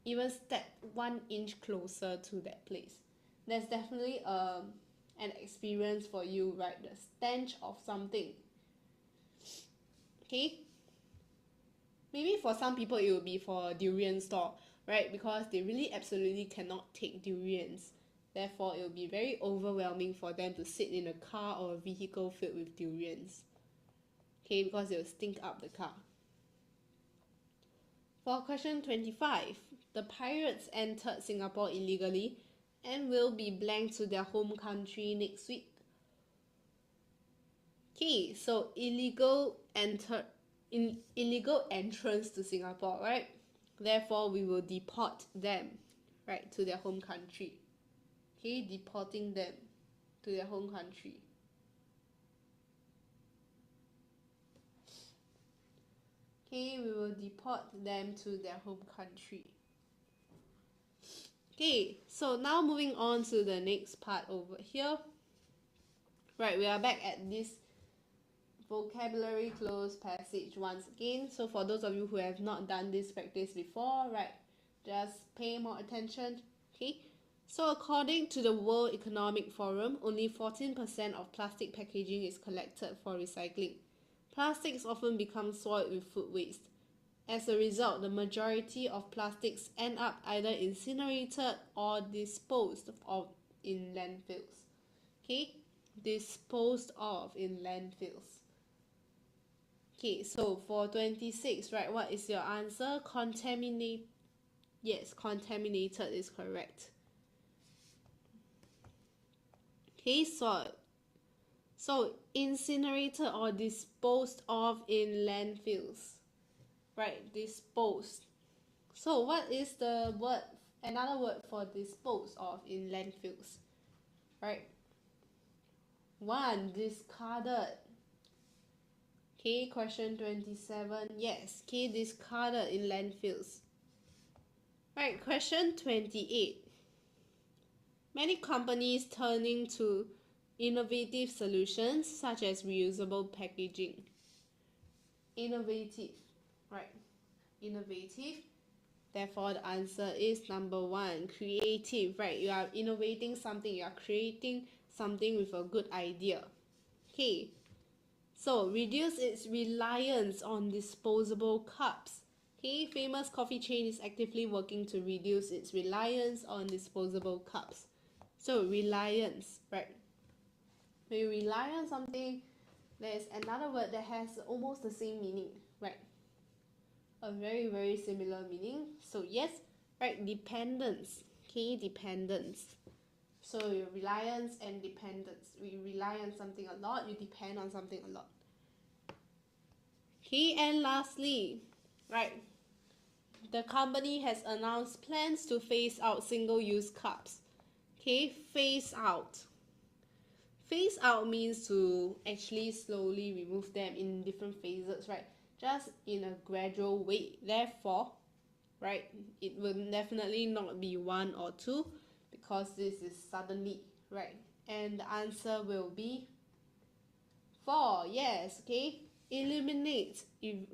even step 1 inch closer to that place. There's definitely an experience for you, right? The stench of something. Okay? Maybe for some people it will be for a durian store, right? Because they really absolutely cannot take durians. Therefore, it will be very overwhelming for them to sit in a car or a vehicle filled with durians. Okay, because it will stink up the car. For question 25, the pirates entered Singapore illegally and will be blanked to their home country next week. Okay, so illegal entrance to Singapore, right? Therefore, we will deport them, right, to their home country. Okay, deporting them to their home country. Okay, we will deport them to their home country. Okay, so now moving on to the next part over here. Right, we are back at this vocabulary close passage once again. So for those of you who have not done this practice before, right, just pay more attention. Okay, so according to the World Economic Forum, only 14% of plastic packaging is collected for recycling. Plastics often become soiled with food waste. As a result, the majority of plastics end up either incinerated or disposed of in landfills. Okay, disposed of in landfills. Okay, so for 26, right, what is your answer? Contaminate. Yes, contaminated is correct. Okay, so incinerated or disposed of in landfills. Right, disposed. So what is the word, another word for disposed of in landfills? Right. 1, discarded. Okay, question 27. Yes, okay, discarded in landfills. Right, question 28. Many companies turning to innovative solutions such as reusable packaging. Innovative, right? Innovative. Therefore, the answer is number 1, creative, right? You are innovating something, you are creating something with a good idea. Okay, so reduce its reliance on disposable cups. Okay, famous coffee chain is actively working to reduce its reliance on disposable cups. So reliance, right? When you rely on something, there's another word that has almost the same meaning, right? A very, very similar meaning. So yes, right, dependence. Okay, dependence. So your reliance and dependence. We rely on something a lot, you depend on something a lot. Okay, and lastly, right, the company has announced plans to phase out single-use cups. Okay, phase out. Phase out means to actually slowly remove them in different phases, right? Just in a gradual way. Therefore, right, it will definitely not be 1 or 2 because this is suddenly, right? And the answer will be 4. Yes, okay. Eliminate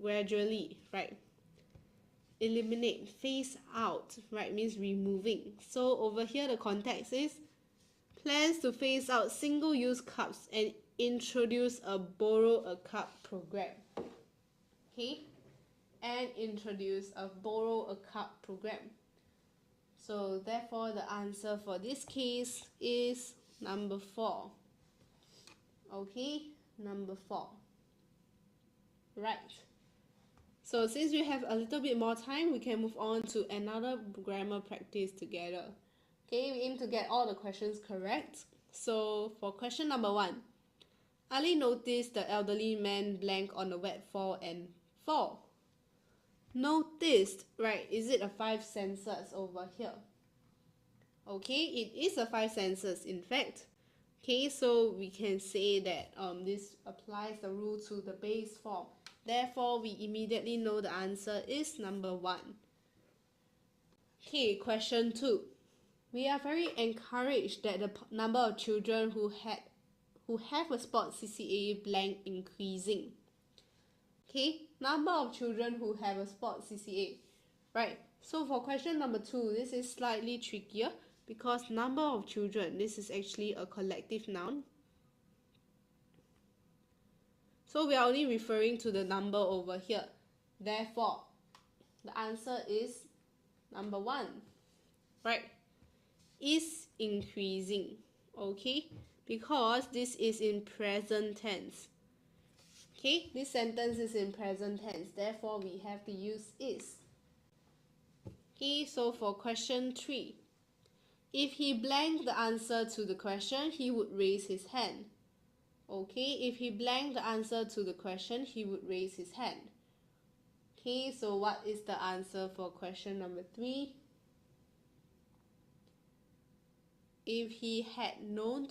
gradually, right? Eliminate, phase out, right, means removing. So over here the context is plans to phase out single-use cups and introduce a borrow a cup program. Okay, and introduce a borrow a cup program. So therefore the answer for this case is number 4. Okay, number 4. Right. So since we have a little bit more time, we can move on to another grammar practice together. Okay, we aim to get all the questions correct. So for question number 1, Ali noticed the elderly man blank on the wet floor and fall. Noticed, right? Is it a 5 senses over here? Okay, it is a 5 senses in fact. Okay, so we can say that this applies the rule to the base form. Therefore, we immediately know the answer is number 1. Okay, question 2. we are very encouraged that the number of children who have a sports CCA blank increasing. Okay, number of children who have a sports CCA. Right, so for question number 2, this is slightly trickier because number of children, this is actually a collective noun. So we are only referring to the number over here. Therefore, the answer is number 1. Right, is increasing. Okay, because this is in present tense. Okay, this sentence is in present tense. Therefore, we have to use is. Okay, so for question 3, if he blanked the answer to the question, he would raise his hand. Okay, if he blanked the answer to the question, he would raise his hand. Okay, so what is the answer for question number 3? If he had known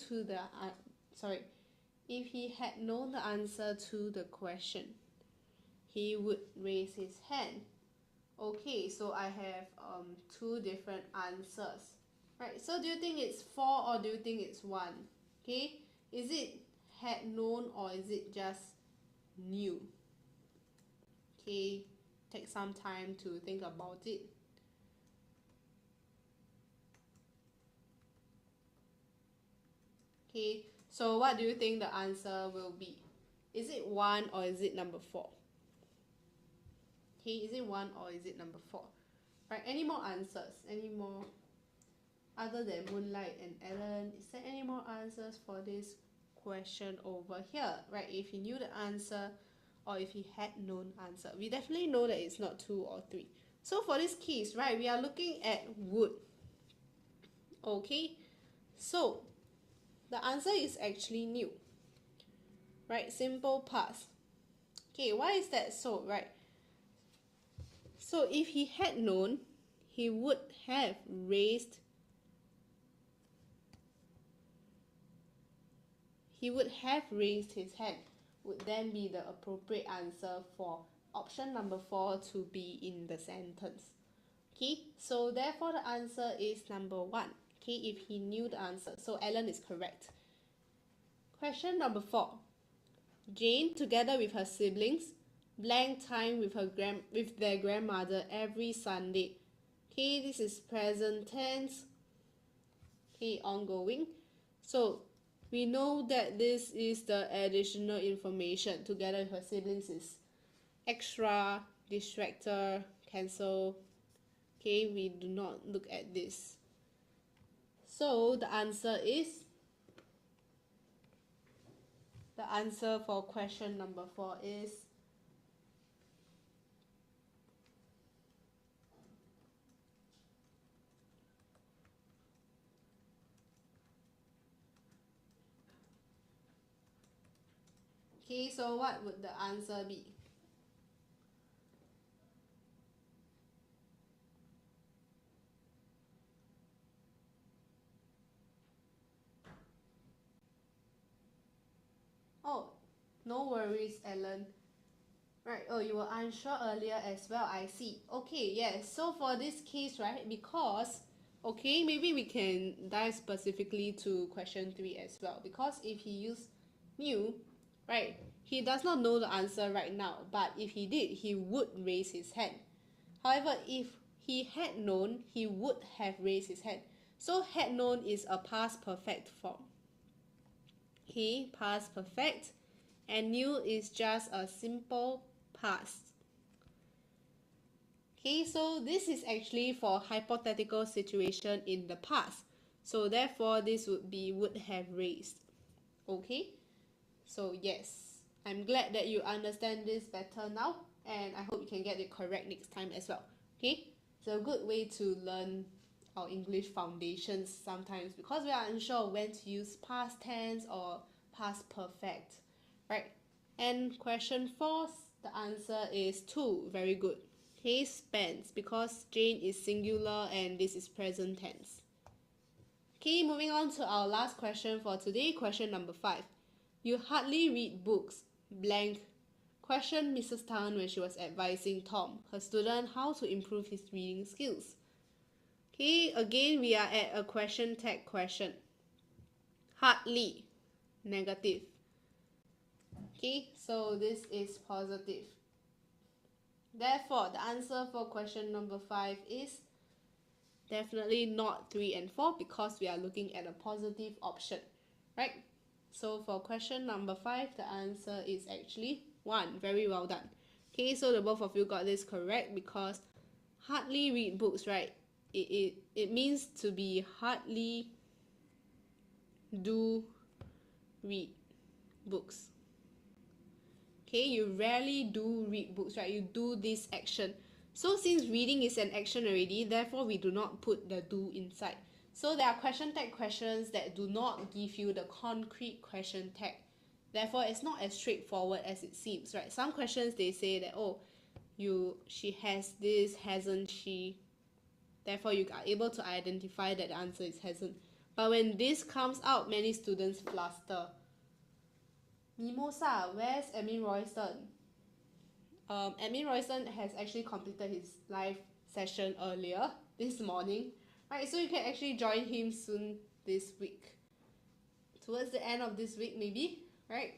if he had known the answer to the question, he would raise his hand. Okay, so I have 2 different answers. Right, so do you think it's 4 or do you think it's 1? Okay, is it had known or is it just knew? Okay, take some time to think about it. Okay, so what do you think the answer will be? Is it 1 or is it number 4? Okay, is it 1 or is it number 4? Right, any more answers? Any more? Other than Moonlight and Ellen, is there any more answers for this question over here? Right, if he knew the answer or if he had known answer. We definitely know that it's not 2 or 3. So for this case, right, we are looking at would. Okay, so the answer is actually new. Right, simple past. Okay, why is that so, right? So if he had known, he would have raised his hand, would then be the appropriate answer for option number 4 to be in the sentence. Okay, so therefore the answer is number 1. Okay, if he knew the answer. So Ellen is correct. Question number 4. Jane, together with her siblings, blank time with their grandmother every Sunday. Okay, this is present tense. Okay, ongoing. So we know that this is the additional information. Together with her siblings is extra, distractor, cancel. Okay, we do not look at this. So the answer for question number 4 is okay, so what would the answer be? Oh, no worries, Ellen. Right, oh, you were unsure earlier as well, I see. Okay, yes, so for this case, right, because, okay, maybe we can dive specifically to question 3 as well. Because if he used knew, right, he does not know the answer right now, but if he did, he would raise his hand. However, if he had known, he would have raised his hand. So had known is a past perfect form. Okay, past perfect, and knew is just a simple past. Okay, so this is actually for hypothetical situation in the past. So therefore, this would be would have raised. Okay, so yes, I'm glad that you understand this better now, and I hope you can get it correct next time as well. Okay, it's a good way to learn our English foundations sometimes because we are unsure when to use past tense or past perfect, right? And question 4, the answer is 2. Very good. Okay, spends, because Jane is singular and this is present tense. Okay, moving on to our last question for today, question number 5. You hardly read books, blank, questioned Mrs. Tan when she was advising Tom, her student, how to improve his reading skills. Okay, again we are at a question tag question. Hardly, negative. Okay, so this is positive. Therefore, the answer for question number 5 is definitely not 3 and 4 because we are looking at a positive option, right? So for question number 5, the answer is actually 1. Very well done. Okay, so the both of you got this correct because hardly read books, right? It means to be hardly do read books. Okay, you rarely do read books, right? You do this action. So since reading is an action already, therefore we do not put the do inside. So there are question tag questions that do not give you the concrete question tag. Therefore, it's not as straightforward as it seems, right? Some questions they say that, oh, she has this, hasn't she? Therefore, you are able to identify that the answer is hasn't. But when this comes out, many students fluster. Mimosa, where's Admin Royston? Admin Royston has actually completed his live session earlier this morning. Right, so you can actually join him soon this week. Towards the end of this week maybe, right?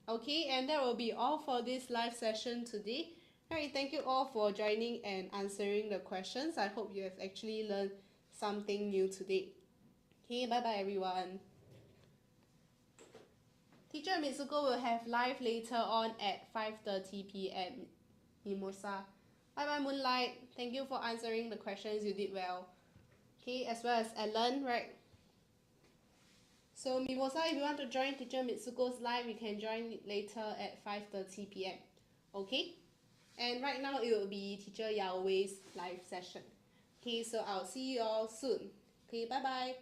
Okay, and that will be all for this live session today. Alright, thank you all for joining and answering the questions. I hope you have actually learned something new today. Okay, bye-bye everyone. Teacher Mitsuko will have live later on at 5:30 p.m. Mimosa. Bye-bye Moonlight. Thank you for answering the questions. You did well. Okay, as well as Ellen, right? So Mimosa, if you want to join Teacher Mitsuko's live, you can join later at 5:30 p.m. Okay? And right now it will be Teacher Yao Wei's live session. Okay, so I'll see you all soon. Okay, bye-bye.